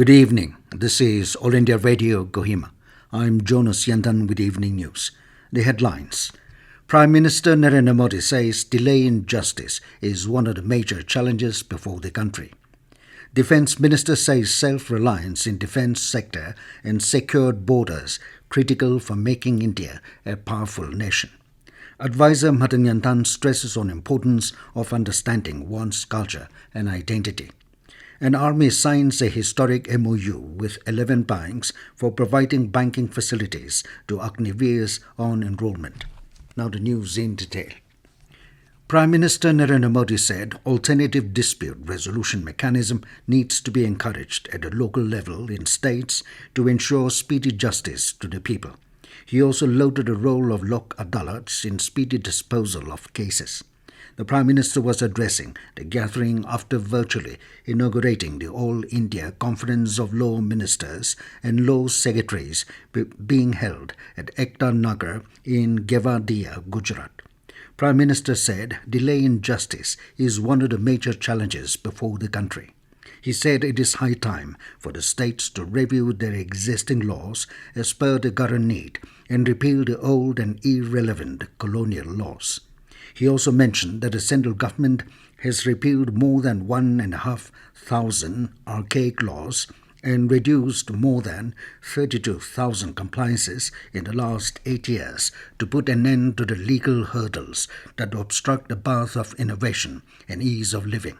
Good evening. This is All India Radio, Kohima. I'm Jonas Yanthan with Evening News. The headlines. Prime Minister Narendra Modi says delay in justice is one of the major challenges before the country. Defence Minister says self-reliance in defence sector and secured borders critical for making India a powerful nation. Advisor Mhathung Yanthan stresses on importance of understanding one's culture and identity. An army signs a historic MOU with 11 banks for providing banking facilities to Agniveers on enrollment. Now the news in detail. Prime Minister Narendra Modi said alternative dispute resolution mechanism needs to be encouraged at a local level in states to ensure speedy justice to the people. He also lauded the role of Lok Adalats in speedy disposal of cases. The Prime Minister was addressing the gathering after virtually inaugurating the All India Conference of Law Ministers and Law Secretaries being held at Ekta Nagar in Kevadia, Gujarat. Prime Minister said delay in justice is one of the major challenges before the country. He said it is high time for the states to review their existing laws as per the current need and repeal the old and irrelevant colonial laws. He also mentioned that the central government has repealed more than 1,500 archaic laws and reduced more than 32,000 compliances in the last 8 years to put an end to the legal hurdles that obstruct the path of innovation and ease of living.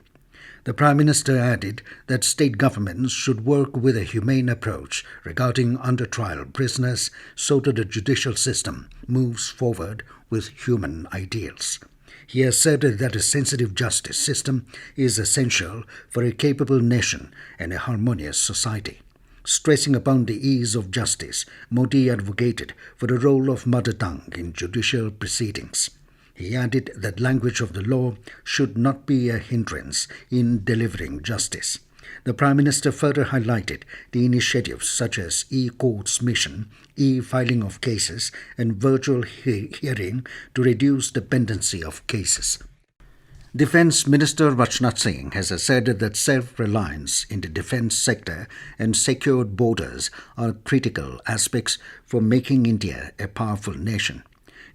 The Prime Minister added that state governments should work with a humane approach regarding under-trial prisoners so that the judicial system moves forward with human ideals. He asserted that a sensitive justice system is essential for a capable nation and a harmonious society. Stressing upon the ease of justice, Modi advocated for the role of mother tongue in judicial proceedings. He added that language of the law should not be a hindrance in delivering justice. The Prime Minister further highlighted the initiatives such as e-courts mission, e-filing of cases and virtual hearing to reduce dependency of cases. Defence Minister Rajnath Singh has asserted that self-reliance in the defence sector and secured borders are critical aspects for making India a powerful nation.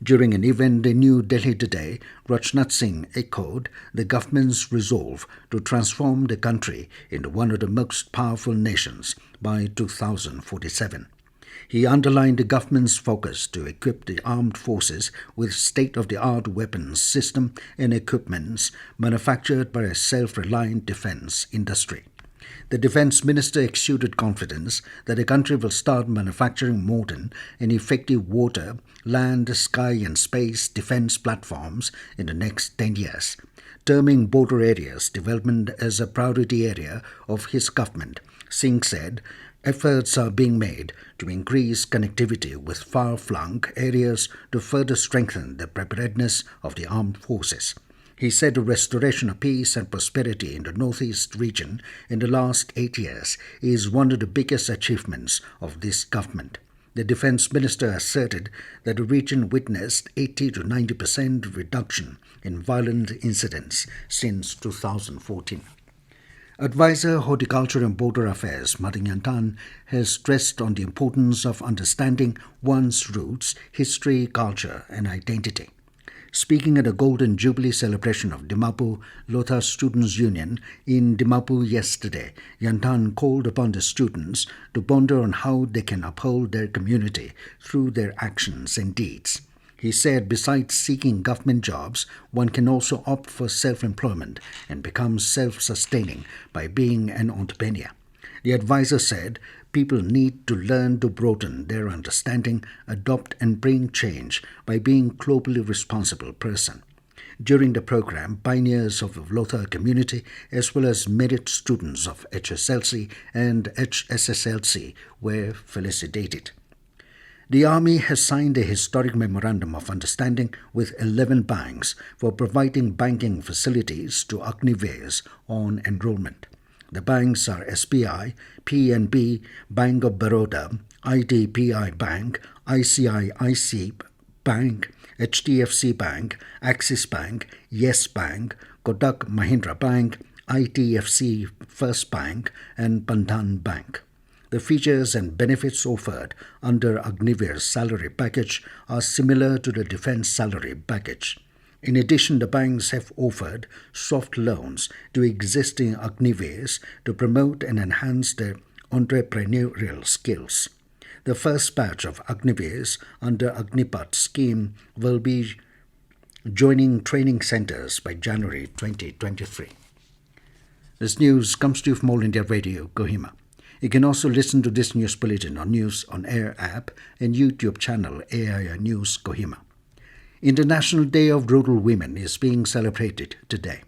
During an event in New Delhi today, Rajnath Singh echoed the government's resolve to transform the country into one of the most powerful nations by 2047. He underlined the government's focus to equip the armed forces with state-of-the-art weapons system and equipments manufactured by a self-reliant defence industry. The Defence Minister exuded confidence that the country will start manufacturing modern and effective water, land, sky and space defence platforms in the next 10 years. Terming border areas development as a priority area of his government, Singh said efforts are being made to increase connectivity with far-flung areas to further strengthen the preparedness of the armed forces. He said the restoration of peace and prosperity in the northeast region in the last 8 years is one of the biggest achievements of this government. The Defence Minister asserted that the region witnessed 80 to 90% reduction in violent incidents since 2014. Advisor Horticulture and Border Affairs Mhathung Yanthan has stressed on the importance of understanding one's roots, history, culture and identity. Speaking at a Golden Jubilee celebration of Dimapur Lotha Students' Union in Dimapur yesterday, Yanthan called upon the students to ponder on how they can uphold their community through their actions and deeds. He said besides seeking government jobs, one can also opt for self-employment and become self-sustaining by being an entrepreneur. The advisor said people need to learn to broaden their understanding, adopt and bring change by being globally responsible person. During the program, pioneers of the Lotha community as well as merit students of HSLC and HSSLC were felicitated. The Army has signed a historic memorandum of understanding with 11 banks for providing banking facilities to Agniveers on enrollment. The banks are SBI, PNB, Bank of Baroda, IDBI Bank, ICICI Bank, HDFC Bank, Axis Bank, Yes Bank, Kotak Mahindra Bank, ITFC First Bank and Bandhan Bank. The features and benefits offered under Agniveers salary package are similar to the defence salary package. In addition, the banks have offered soft loans to existing Agniveers to promote and enhance their entrepreneurial skills. The first batch of Agniveers under Agnipath scheme will be joining training centres by January 2023. This news comes to you from All India Radio, Kohima. You can also listen to this news bulletin on News on Air app and YouTube channel AIR News Kohima. International Day of Rural Women is being celebrated today.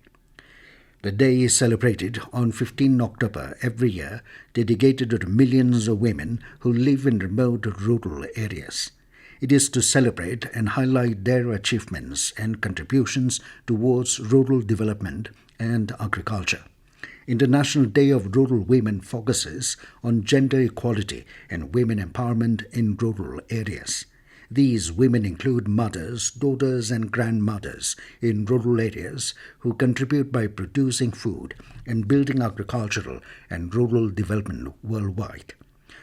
The day is celebrated on 15 October every year, dedicated to the millions of women who live in remote rural areas. It is to celebrate and highlight their achievements and contributions towards rural development and agriculture. International Day of Rural Women focuses on gender equality and women empowerment in rural areas. These women include mothers, daughters and grandmothers in rural areas who contribute by producing food and building agricultural and rural development worldwide.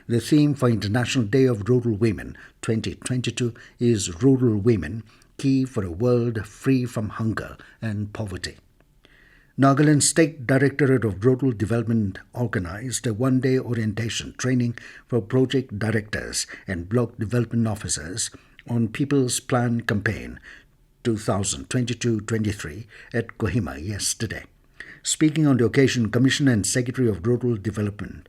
The theme for International Day of Rural Women 2022 is Rural Women, Key for a World Free from Hunger and Poverty. Nagaland State Directorate of Rural Development organized a one-day orientation training for project directors and block development officers on People's Plan Campaign 2022-23 at Kohima yesterday. Speaking on the occasion, Commissioner and Secretary of Rural Development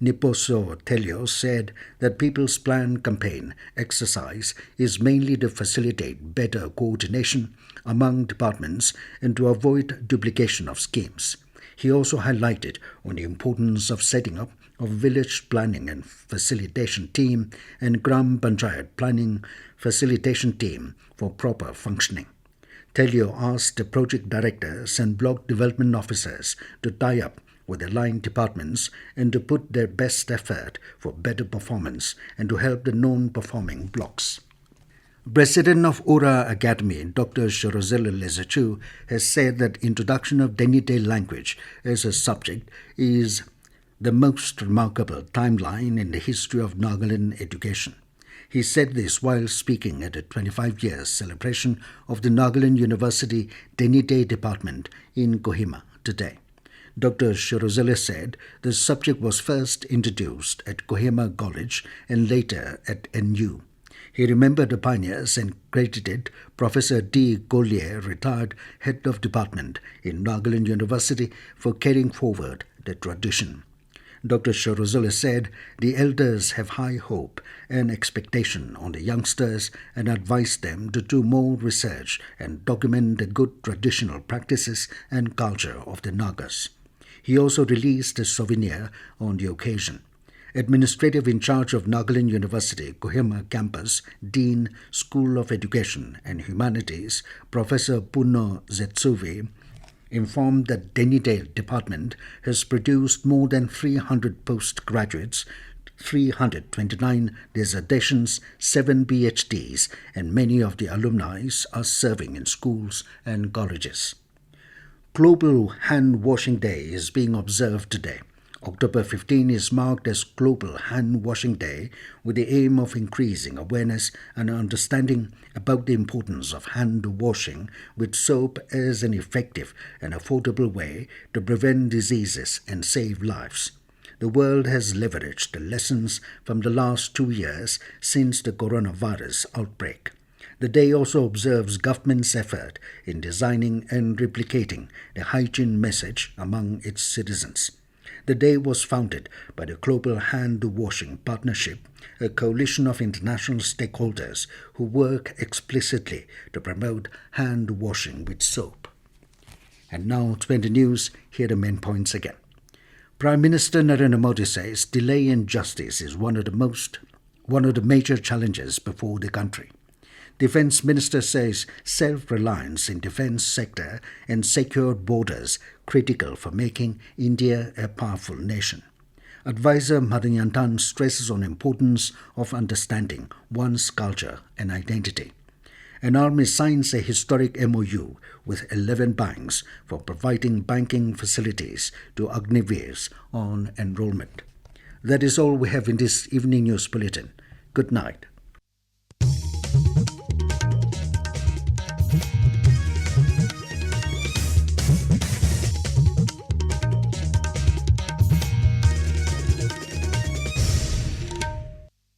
Niposo Telio said that People's Plan Campaign exercise is mainly to facilitate better coordination among departments and to avoid duplication of schemes. He also highlighted on the importance of setting up a village planning and facilitation team and Gram Panchayat planning facilitation team for proper functioning. Telio asked the project directors and block development officers to tie up with the line departments and to put their best effort for better performance and to help the non-performing blocks. President of Ora Academy, Dr. Shorozela Lezachu, has said that introduction of Denite language as a subject is the most remarkable timeline in the history of Nagaland education. He said this while speaking at a 25-year celebration of the Nagaland University Denite Department in Kohima today. Dr. Shorozela said the subject was first introduced at Kohima College and later at NU. He remembered the pioneers and credited Professor D. Collier, retired head of department in Nagaland University, for carrying forward the tradition. Dr. Shorozela said the elders have high hope and expectation on the youngsters and advised them to do more research and document the good traditional practices and culture of the Nagas. He also released a souvenir on the occasion. Administrative in charge of Nagaland University, Kohima Campus, Dean, School of Education and Humanities, Professor Puno Zetsuvi, informed that Denite Department has produced more than 300 postgraduates, 329 dissertations, 7 PhDs, and many of the alumni are serving in schools and colleges. Global Hand Washing Day is being observed today. October 15 is marked as Global Hand Washing Day with the aim of increasing awareness and understanding about the importance of hand washing with soap as an effective and affordable way to prevent diseases and save lives. The world has leveraged the lessons from the last 2 years since the coronavirus outbreak. The day also observes government's effort in designing and replicating the hygiene message among its citizens. The day was founded by the Global Hand Washing Partnership, a coalition of international stakeholders who work explicitly to promote hand washing with soap. And now to the news, here are the main points again. Prime Minister Narendra Modi says delay in justice is one of the major challenges before the country. Defence Minister says self-reliance in defence sector and secured borders critical for making India a powerful nation. Advisor Mhathung Yanthan stresses on importance of understanding one's culture and identity. An army signs a historic MOU with 11 banks for providing banking facilities to Agniveers on enrollment. That is all we have in this evening news bulletin. Good night.